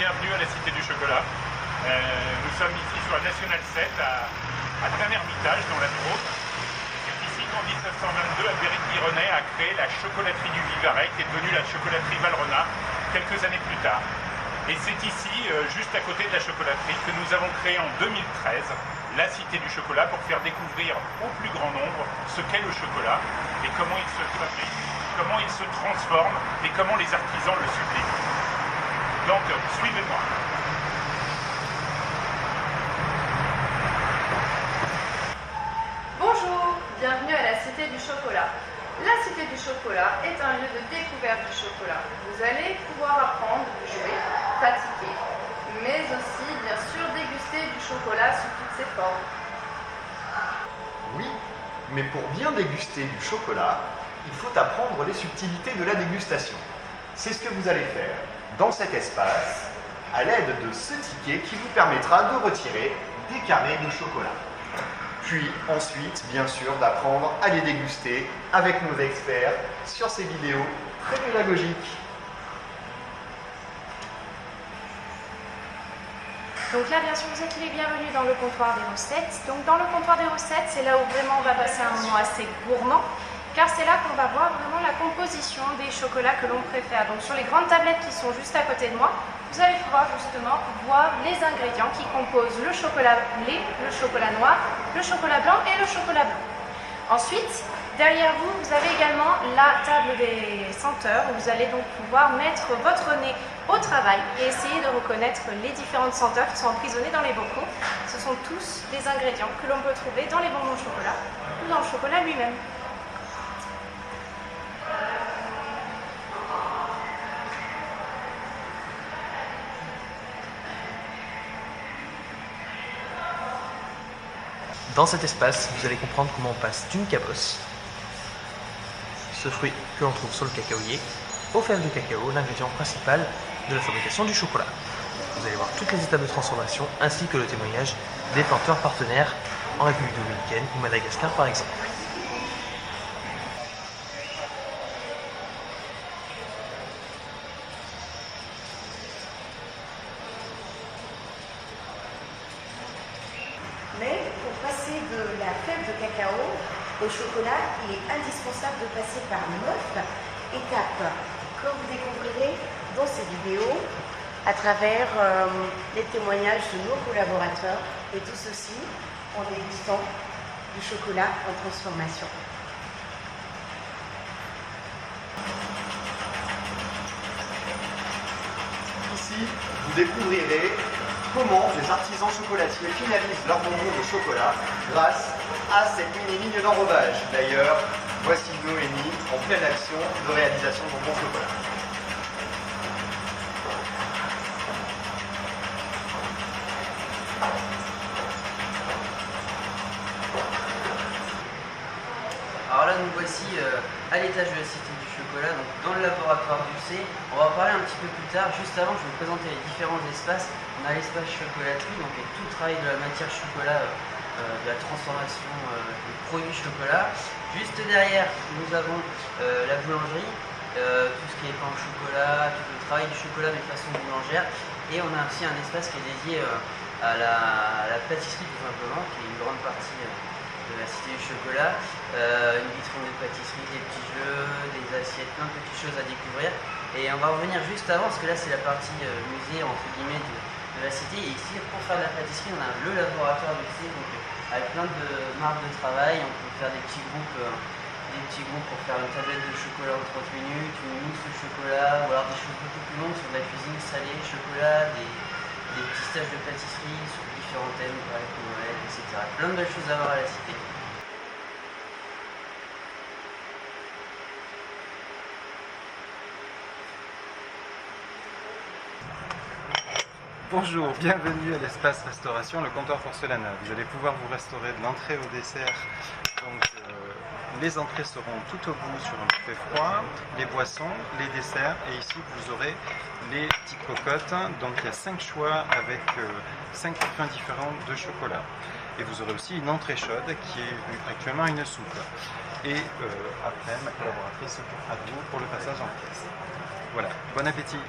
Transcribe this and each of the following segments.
bienvenue à la Cité du Chocolat. Nous sommes ici sur la Nationale 7 à Train-Hermitage dans la Drôme. C'est ici qu'en 1922, Albéric Mironnet a créé la chocolaterie du Vivarais, qui est devenue la chocolaterie Valrhona quelques années plus tard. Et c'est ici, juste à côté de la chocolaterie, que nous avons créé en 2013 la Cité du Chocolat pour faire découvrir au plus grand nombre ce qu'est le chocolat et comment il se fabrique, comment il se transforme et comment les artisans le subliment. Donc, suivez-moi. Bonjour, bienvenue à la Cité du Chocolat. La Cité du Chocolat est un lieu de découverte du chocolat. Vous allez pouvoir apprendre, jouer, pratiquer, mais aussi, bien sûr, déguster du chocolat sous toutes ses formes. Oui, mais pour bien déguster du chocolat, il faut apprendre les subtilités de la dégustation. C'est ce que vous allez faire dans cet espace à l'aide de ce ticket qui vous permettra de retirer des carrés de chocolat. Puis ensuite, bien sûr, d'apprendre à les déguster avec nos experts sur ces vidéos très pédagogiques. Donc là, bien sûr, vous êtes les bienvenus dans le comptoir des recettes. Donc dans le comptoir des recettes, c'est là où vraiment on va passer un moment assez gourmand, car c'est là qu'on va voir vraiment la composition des chocolats que l'on préfère. Donc sur les grandes tablettes qui sont juste à côté de moi, vous allez pouvoir justement voir les ingrédients qui composent le chocolat lait, le chocolat noir, le chocolat blanc et le chocolat blanc. Ensuite, derrière vous, vous avez également la table des senteurs où vous allez donc pouvoir mettre votre nez au travail et essayer de reconnaître les différentes senteurs qui sont emprisonnées dans les bocaux. Ce sont tous des ingrédients que l'on peut trouver dans les bonbons au chocolat ou dans le chocolat lui-même. Dans cet espace, vous allez comprendre comment on passe d'une cabosse, ce fruit que l'on trouve sur le cacaoyer, aux fèves de cacao, l'ingrédient principal de la fabrication du chocolat. Vous allez voir toutes les étapes de transformation ainsi que le témoignage des planteurs partenaires en République dominicaine ou Madagascar par exemple. Mais pour passer de la fève de cacao au chocolat, il est indispensable de passer par 9 étapes que vous découvrirez dans ces vidéos à travers les témoignages de nos collaborateurs et tout ceci en dégustant du chocolat en transformation. Ici, vous découvrirez comment les artisans chocolatiers finalisent leurs bonbons de chocolat grâce à cette mini-ligne d'enrobage. D'ailleurs, voici Noémie en pleine action de réalisation de bonbons chocolat. Alors là, nous voici à l'étage de la Cité du Chocolat, donc dans le laboratoire du C. On va en parler un petit peu plus tard. Juste avant, je vais vous présenter les différents espaces. On a l'espace chocolaterie, donc tout le travail de la matière chocolat, de la transformation des produits chocolat. Juste derrière, nous avons la boulangerie, tout ce qui est pain au chocolat, tout le travail du chocolat de façon boulangère. Et on a aussi un espace qui est dédié à la pâtisserie tout simplement, qui est une grande partie de la Cité du Chocolat, une vitrine de pâtisserie, des petits jeux, des assiettes, plein de petites choses à découvrir. Et on va revenir juste avant, parce que là c'est la partie musée entre guillemets de la Cité. Et ici, pour faire de la pâtisserie, on a le laboratoire du C, donc avec plein de marques de travail. On peut faire des petits groupes pour faire une tablette de chocolat en 30 minutes, une mousse au chocolat, ou alors des choses beaucoup plus longues sur de la cuisine salée, chocolat, des petits stages de pâtisserie sur différents thèmes, par exemple Noël, etc. Plein de belles choses à voir à la Cité. Bonjour, bienvenue à l'espace restauration, le comptoir porcelana. Vous allez pouvoir vous restaurer de l'entrée au dessert. Donc, les entrées seront tout au bout sur un buffet froid, les boissons, les desserts, et ici vous aurez les petites cocottes. Donc il y a 5 choix avec 5 parfums différents de chocolat. Et vous aurez aussi une entrée chaude qui est actuellement une soupe. Et après, ma collaboratrice s'occupera de vous pour le passage en pièce. Voilà, bon appétit!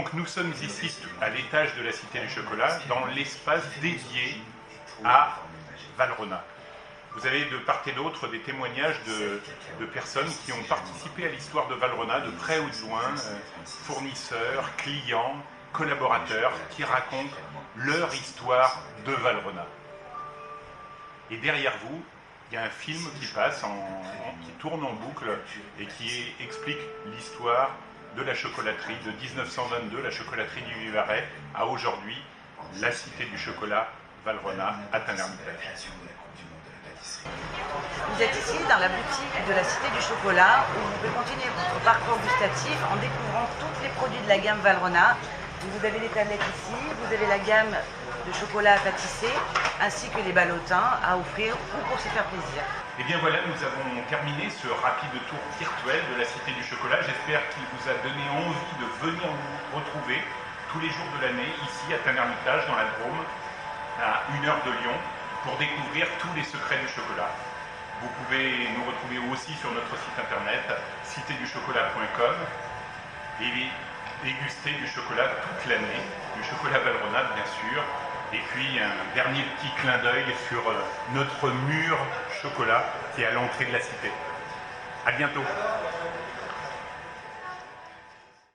donc nous sommes ici à l'étage de la Cité du Chocolat, dans l'espace dédié à Valrhona. Vous avez de part et d'autre des témoignages de personnes qui ont participé à l'histoire de Valrhona, de près ou de loin, fournisseurs, clients, collaborateurs, qui racontent leur histoire de Valrhona. Et derrière vous, il y a un film qui passe, qui tourne en boucle et qui explique l'histoire de la chocolaterie de 1922, la chocolaterie du Vivarais, à aujourd'hui, la Cité du Chocolat, Valrhona, à Tain-l'Hermitage. Vous êtes ici dans la boutique de la Cité du Chocolat où vous pouvez continuer votre parcours gustatif en découvrant tous les produits de la gamme Valrhona. Vous avez les tablettes ici, vous avez la gamme de chocolat à pâtisser ainsi que les ballotins à offrir ou pour se faire plaisir. Et bien voilà, nous avons terminé ce rapide tour virtuel de la Cité du Chocolat. J'espère qu'il vous a donné envie de venir nous retrouver tous les jours de l'année ici à Tain-l'Hermitage dans la Drôme, à 1 heure de Lyon, pour découvrir tous les secrets du chocolat. Vous pouvez nous retrouver aussi sur notre site internet citéduchocolat.com et déguster du chocolat toute l'année, du chocolat Valrhona bien sûr, et puis un dernier petit clin d'œil sur notre mur chocolat qui est à l'entrée de la cité. À bientôt.